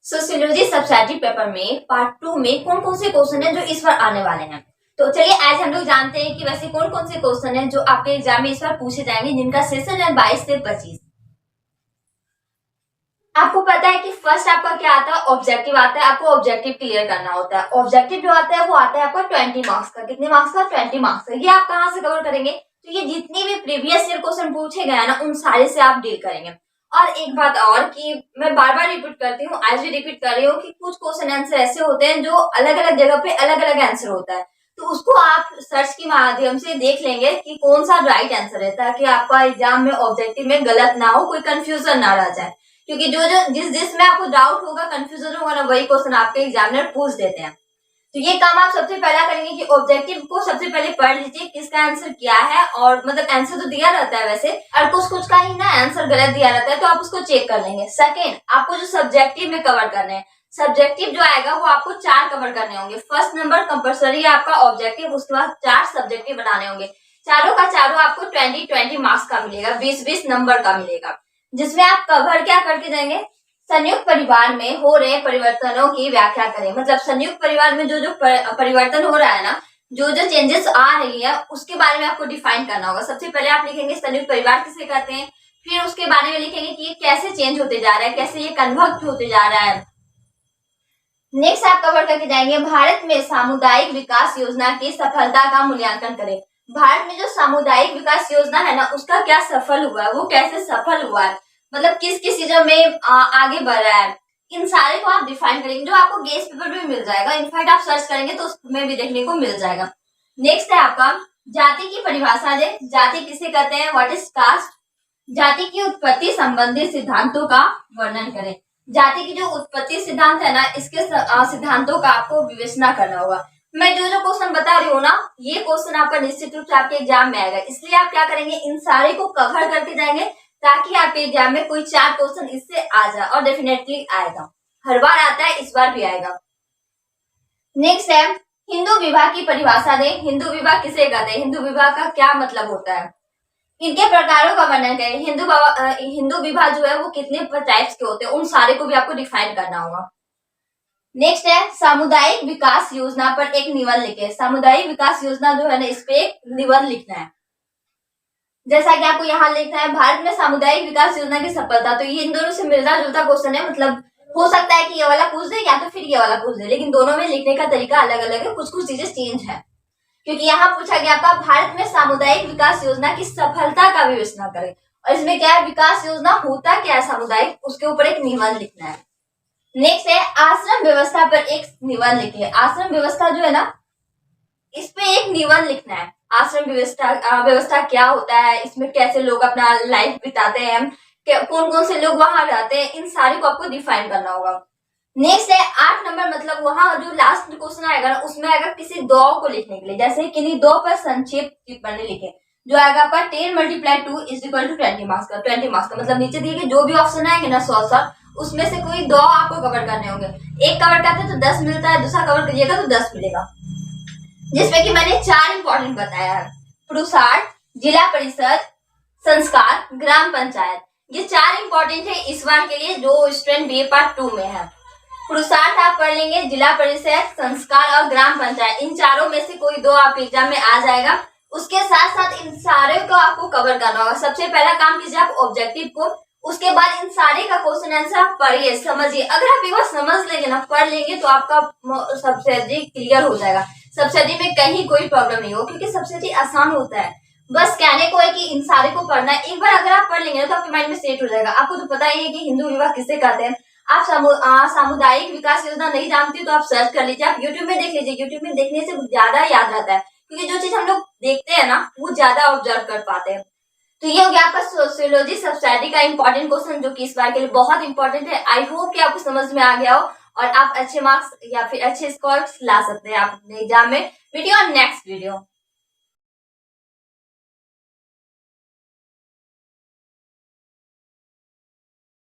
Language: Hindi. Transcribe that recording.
सोशियोलॉजी सब्जेक्टिव पेपर में पार्ट 2 में कौन कौन से क्वेश्चन है जो इस बार आने वाले हैं। तो चलिए आज हम लोग जानते हैं कि वैसे कौन कौन से क्वेश्चन है जो आपके एग्जाम में इस बार पूछे जाएंगे, जिनका सेशन है 22 से 25। आपको पता है कि फर्स्ट आपका क्या आता है, ऑब्जेक्टिव आता है। आपको ऑब्जेक्टिव क्लियर करना होता है। ऑब्जेक्टिव जो आता है वो आता है आपका 20 मार्क्स का। कितने मार्क्स का? 20 मार्क्स का। ये आप कहाँ से कवर करेंगे? तो ये जितने भी प्रीवियस ईयर क्वेश्चन पूछे गए हैं ना, उन सारे से आप डील करेंगे। और एक बात और कि मैं बार बार रिपीट करती हूँ, आज भी रिपीट कर रही हूँ कि कुछ क्वेश्चन आंसर ऐसे होते हैं जो अलग अलग जगह पे अलग अलग आंसर होता है। तो उसको आप सर्च के माध्यम से देख लेंगे कि कौन सा राइट आंसर है, ताकि आपका एग्जाम में ऑब्जेक्टिव में गलत ना हो, कोई कंफ्यूजन ना रह जाए। क्योंकि जो जो जिसमें आपको डाउट होगा, कंफ्यूजन होगा ना, वही क्वेश्चन आपके एग्जामिनर पूछ देते हैं। तो ये काम आप सबसे पहला करेंगे कि ऑब्जेक्टिव को सबसे पहले पढ़ लीजिए, किसका आंसर क्या है। और मतलब आंसर तो दिया रहता है वैसे, और कुछ कुछ का ही ना आंसर गलत दिया रहता है, तो आप उसको चेक कर लेंगे। सेकेंड, आपको जो सब्जेक्टिव में कवर करने हैं, सब्जेक्टिव जो आएगा वो आपको 4 कवर करने होंगे। फर्स्ट नंबर कंपल्सरी आपका ऑब्जेक्टिव, उसके बाद 4 सब्जेक्टिव बनाने होंगे। चारों का चारों आपको 20 मार्क्स का मिलेगा, 20 नंबर का मिलेगा, जिसमें आप कवर क्या करके जाएंगे? संयुक्त परिवार में हो रहे परिवर्तनों की व्याख्या करें। मतलब संयुक्त परिवार में जो जो परिवर्तन हो रहा है ना, जो जो चेंजेस आ रही है, उसके बारे में आपको डिफाइन करना होगा। सबसे पहले आप लिखेंगे संयुक्त परिवार किसे कहते हैं, फिर उसके बारे में लिखेंगे कि ये कैसे चेंज होते जा रहा है, कैसे ये कन्वर्ट होते जा रहा है। नेक्स्ट आप कवर करके जाएंगे भारत में सामुदायिक विकास योजना की सफलता का मूल्यांकन करें। भारत में जो सामुदायिक विकास योजना है ना, उसका क्या सफल हुआ है, वो कैसे सफल हुआ है, मतलब किस किस चीजों में आगे बढ़ रहा है, इन सारे को आप डिफाइन करेंगे, जो आपको गेस्ट पेपर में मिल जाएगा। इनफैक्ट आप सर्च करेंगे तो उसमें भी देखने को मिल जाएगा। नेक्स्ट है आपका जाति की परिभाषा दे। जाति किसे कहते हैं, व्हाट इज कास्ट। जाति की उत्पत्ति संबंधी सिद्धांतों का वर्णन करें। जाति की जो उत्पत्ति सिद्धांत है ना, इसके सिद्धांतों का आपको विवेचना करना होगा। मैं जो जो क्वेश्चन बता रही हूँ ना, ये क्वेश्चन आपका निश्चित रूप से आपके एग्जाम में आएगा, इसलिए आप क्या करेंगे, इन सारे को कवर करके जाएंगे, ताकि आपके एग्जाम में कोई 4 क्वेश्चन इससे आ जाए। और डेफिनेटली आएगा, हर बार आता है, इस बार भी आएगा। नेक्स्ट है हिंदू विवाह की परिभाषा दें। हिंदू विवाह किसे कहते हैं, हिंदू विवाह का क्या मतलब होता है, इनके प्रकारों का वर्णन करें। हिंदू विवाह जो है वो कितने टाइप्स के होते हैं, उन सारे को भी आपको डिफाइन करना होगा। नेक्स्ट है सामुदायिक विकास योजना पर एक निबंध लिखे। सामुदायिक विकास योजना जो है ना, इस पे एक निबंध लिखना है। जैसा कि आपको यहाँ लिखना है, भारत में सामुदायिक विकास योजना की सफलता। तो ये इन दोनों से मिलता जुलता क्वेश्चन है, मतलब हो सकता है कि ये वाला पूछ दे या तो फिर ये वाला पूछ दे, लेकिन दोनों में लिखने का तरीका अलग अलग है, कुछ कुछ चीजें चेंज है। क्योंकि यहाँ पूछा गया था भारत में सामुदायिक विकास योजना की सफलता का विवेचना करें, और इसमें क्या है, विकास योजना होता क्या है सामुदायिक, उसके ऊपर एक निबंध लिखना है। नेक्स्ट है आश्रम व्यवस्था पर एक निबंध लिखिए। आश्रम व्यवस्था जो है ना, इस पे एक निबंध लिखना है। आश्रम व्यवस्था क्या होता है, इसमें कैसे लोग अपना लाइफ बिताते हैं, कौन कौन से लोग वहां रहते हैं, इन सारे को आपको डिफाइन करना होगा। नेक्स्ट है 8 नंबर, मतलब वहां जो लास्ट क्वेश्चन आएगा ना, उसमें आएगा किसी दो को लिखने के लिए। जैसे किन्हीं दो पर संक्षेप टिप्पणी लिखे, जो आएगा आपका 10 × 2 = 20 मार्क्स का। 20 मार्क्स का मतलब नीचे दिए गए जो भी ऑप्शन आएंगे ना, 100 उसमें से कोई 2 आपको कवर करने होंगे। एक कवर करते तो 10 मिलता है, दूसरा कवर करिएगा तो 10 मिलेगा। जिसमें कि मैंने 4 इंपॉर्टेंट बताया है, पुरुषार्थ, जिला परिषद, संस्कार, ग्राम पंचायत। ये 4 इंपॉर्टेंट है इस बार के लिए, जो स्टूडेंट बीए पार्ट 2 में है। पुरुषार्थ आप पढ़ लेंगे, जिला परिषद, संस्कार और ग्राम पंचायत, इन चारों में से कोई 2 आपके एग्जाम में आ जाएगा। उसके साथ साथ इन सारे को आपको कवर करना होगा। सबसे पहला काम कीजिए आप ऑब्जेक्टिव को, उसके बाद इन सारे का क्वेश्चन आंसर आप पढ़िए, समझिए। अगर आप एक बार समझ लेंगे ना, पढ़ लेंगे, तो आपका सब्जेक्ट क्लियर हो जाएगा। सब्जेक्ट में कहीं कोई प्रॉब्लम नहीं हो, क्योंकि सब्जेक्ट आसान होता है। बस कहने को है कि इन सारे को पढ़ना है। एक बार अगर आप पढ़ लेंगे तो आपके माइंड में सेट हो जाएगा। आपको तो पता ही है कि हिंदू विवाह किसे कहते हैं। आप सामुदायिक विकास योजना नहीं जानती तो आप सर्च कर लीजिए, आप यूट्यूब में देख लीजिए। यूट्यूब में देखने से ज्यादा याद रहता है, क्योंकि जो चीज हम लोग देखते हैं ना, वो ज्यादा ऑब्जर्व कर पाते हैं। तो ये हो गया आपका सोशियोलॉजी सोसाइटी का इंपॉर्टेंट क्वेश्चन, जो कि इस बार के लिए बहुत इंपॉर्टेंट है। आई होप कि आपको समझ में आ गया हो और आप अच्छे मार्क्स या फिर अच्छे स्कोर ला सकते हैं आप अपने एग्जाम में। वीडियो और नेक्स्ट वीडियो।